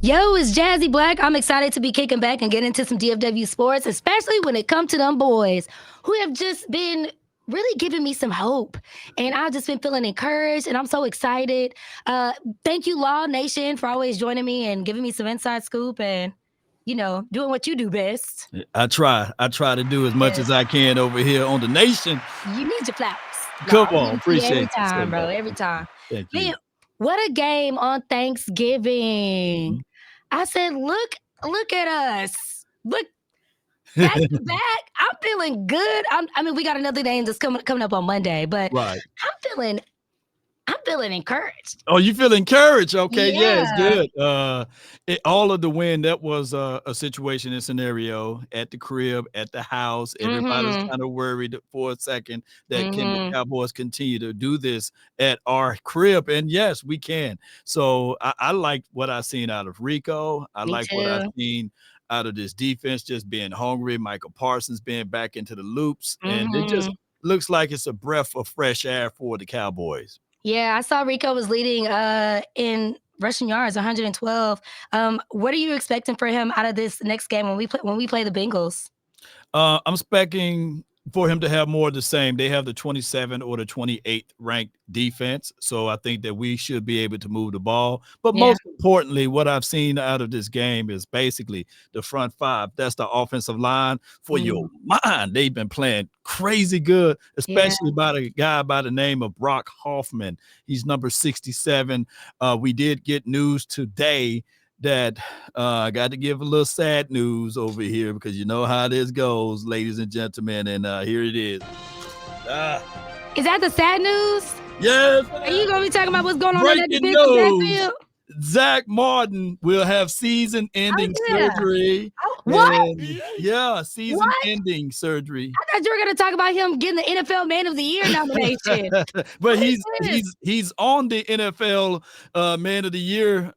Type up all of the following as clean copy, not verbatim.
Yo, it's Jazzi Black. I'm excited to be kicking back and get into some DFW sports, especially when it comes to them boys who have just been really giving me some hope. And I've just been feeling encouraged and I'm so excited. Uh, Thank you, Law Nation, for always joining me and giving me some inside scoop and, doing what you do best. I try. I try to do as much Yes, as I can over here on the nation. you need your flowers. No, Come I'm giving on, it to you every appreciate you so time, bro. much. Every time. Thank Man, you. what a game on Thanksgiving. Mhm. I said, look at us. Look back to back. I'm feeling good. I mean, we got another game that's coming up on Monday, but Right. I'm feeling I'm feeling encouraged. Oh, you feel encouraged? Okay, yeah, it's Yeah. good. All of the win, that was a situation and scenario at the crib, at the house. Everybody's Mhm. kind of worried for a second that can the Mhm. Cowboys continue to do this at our crib? And yes, we can. So I like what I seen out of Rico. I Me like what I too. seen out of this defense, just being hungry. Michael Parsons being back into the loops, and it just Mhm. looks like it's a breath of fresh air for the Cowboys. Yeah, I saw Rico was leading in rushing yards, 112. What are you expecting for him out of this next game when we play the Bengals? I'm expecting for him to have more of the same. They have the 27th or the 28th ranked defense, so I think that we should be able to move the ball. But Yeah. most importantly, what I've seen out of this game is basically the front five. That's the offensive line for your Mm. mind. They've been playing crazy good, Yeah. especially by the guy by the name of Brock Hoffman. He's number 67. We did get news today that I got to give a little sad news over here because you know how this goes, ladies and gentlemen. And here it is. Ah, Is that the sad news? yes, Are you gonna be talking about what's going on in that breaking defensive news. backfield? Zack Martin will have Oh season-ending yeah. surgery. Oh, what? And yeah, What? season-ending surgery. I thought you were gonna talk about him getting the NFL Man of the Year nomination. But What is he's this? he's he's on the NFL Man of the Year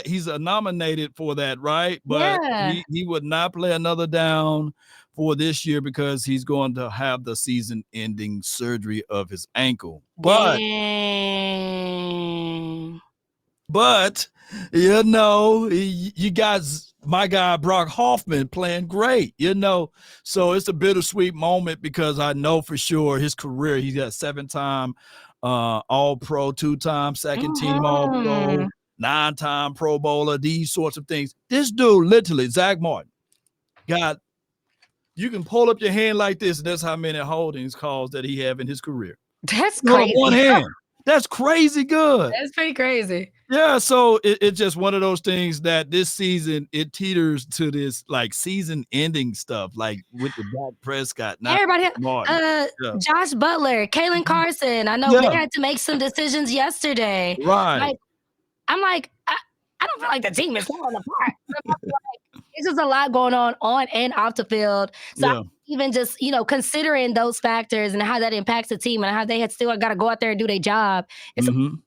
he's nominated for that, right? But Yeah. he would not play another down for this year because he's going to have the season-ending surgery of his ankle. Dang. But you guys, my guy Brock Hoffman playing great, So it's a bittersweet moment because I know for sure his career, he's got 7-time all pro, 2-time second team all pro, Mhm. 9-time pro bowler, these sorts of things. This dude, literally, Zack Martin, got you can pull up your hand like this, and that's how many holdings calls that he have in his career. That's Hold up one crazy. hand. That's crazy good. That's pretty crazy. Yeah, so it's just one of those things that this season it teeters to this like season-ending stuff, like with the Dak Prescott, not Everybody, Martin. Yeah, Josh Butler, Kalen Carson. I know they yeah, had to make some decisions yesterday. right. Like, I'm like, I don't feel like the team is falling apart. It's just a lot going on and off the field. So Yeah. even just, considering those factors and how that impacts the team and how they had still got to go out there and do their job. It's Mhm.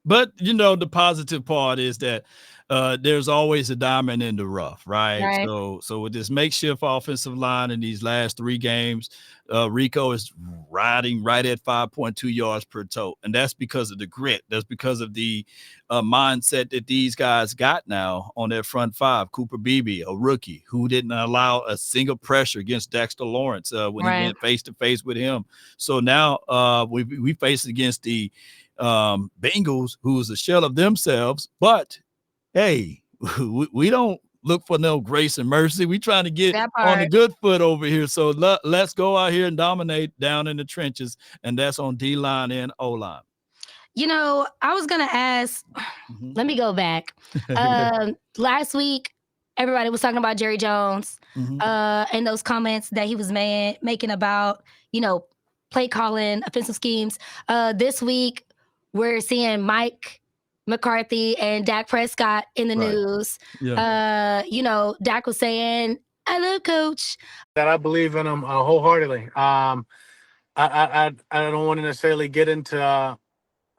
But the positive part is that there's always a diamond in the rough, right? right. So with this makeshift offensive line in these last 3 games, Rico is riding right at 5.2 yards per tote, and that's because of the grit. That's because of the mindset that these guys got now on their front five. Cooper Beebe, a rookie who didn't allow a single pressure against Dexter Lawrence when he Right. went face to face with him. So now we face against the Bengals, who is a shell of themselves. But hey, we don't look for no grace and mercy. We trying to get That on the part. good foot over here. So let's go out here and dominate down in the trenches, and that's on D line and O line. I was gonna ask, Mhm. let me go back. Last week, everybody was talking about Jerry Jones, Mhm. and those comments that he was making about, you know, play calling, offensive schemes. This week, we're seeing Mike McCarthy and Dak Prescott in the Right. news. Yeah. Dak was saying, "I love Coach." That I believe in him wholeheartedly. I don't want to necessarily get into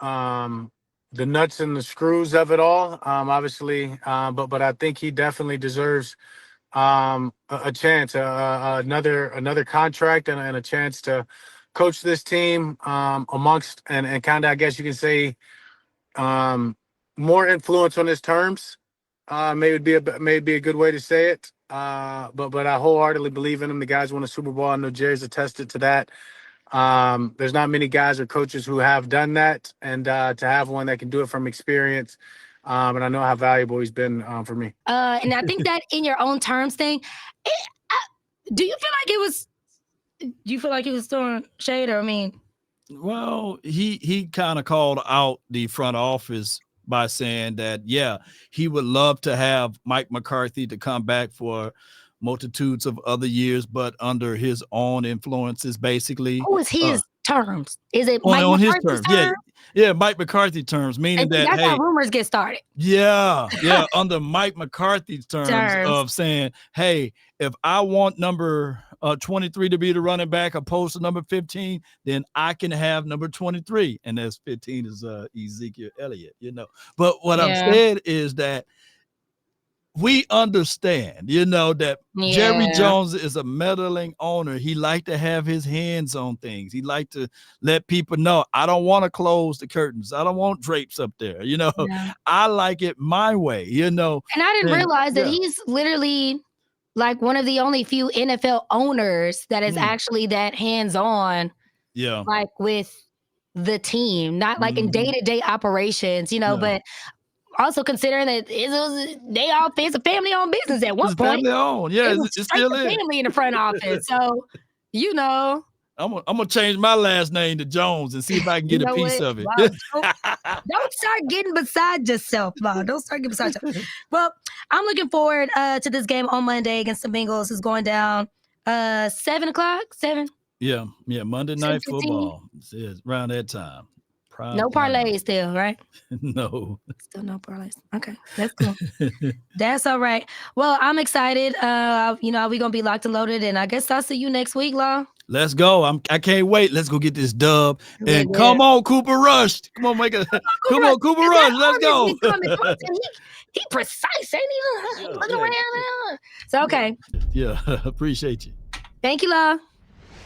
um, the nuts and the screws of it all. Obviously, but I think he definitely deserves a chance, another contract, and a chance to coach this team amongst and kind of I guess you can say um, more influence on his terms. Maybe a good way to say it. But I wholeheartedly believe in him. The guys won a Super Bowl. I know Jerry's attested to that. There's not many guys or coaches who have done that, and to have one that can do it from experience. And I know how valuable he's been for me. And I think that in your own terms thing, do you feel like it was? Do you feel like he was throwing shade? Or I mean, well, he kind of called out the front office by saying that, yeah, he would love to have Mike McCarthy to come back for multitudes of other years, but under his own influences, basically. who is his terms? Is it On, Mike on his McCarthy's terms, yeah, Mike McCarthy terms, meaning And that, that's hey, how rumors get started. yeah, under Mike McCarthy's terms of saying, hey, if I want number 23 to be the running back opposed to number 15, then I can have number 23, and that's 15 is Ezekiel Elliott, But what I'm saying is that we understand, that Jerry Jones is a meddling owner. He like to have his hands on things. He like to let people know, I don't want to close the curtains. I don't want drapes up there. I like it my way, And I didn't realize that he's literally like one of the only few NFL owners that is actually that hands-on. Yeah. Like with the team, not like in day-to-day operations, but also considering that it's a family-owned business at one point. Family-owned, yeah, it still is. Family in the front office, so I'm gonna change my last name to Jones and see if I can get a piece of it. Wow, don't start getting beside yourself, Mom. Don't start getting beside yourself. Well, I'm looking forward to this game on Monday against the Bengals. It's going down 7 o'clock. 7. Yeah, Monday Night Football. It's around that time. No parlays still, right? No. Still no parlays. Okay, that's cool. That's all right. Well, I'm excited. We're gonna be locked and loaded, and I guess I'll see you next week, Law. Let's go. I can't wait. Let's go get this dub. And come on, Cooper Rush. Come on, come on, Cooper Rush. Let's go. He precise, ain't he? Looking around. So okay. Yeah, appreciate you. Thank you, Law.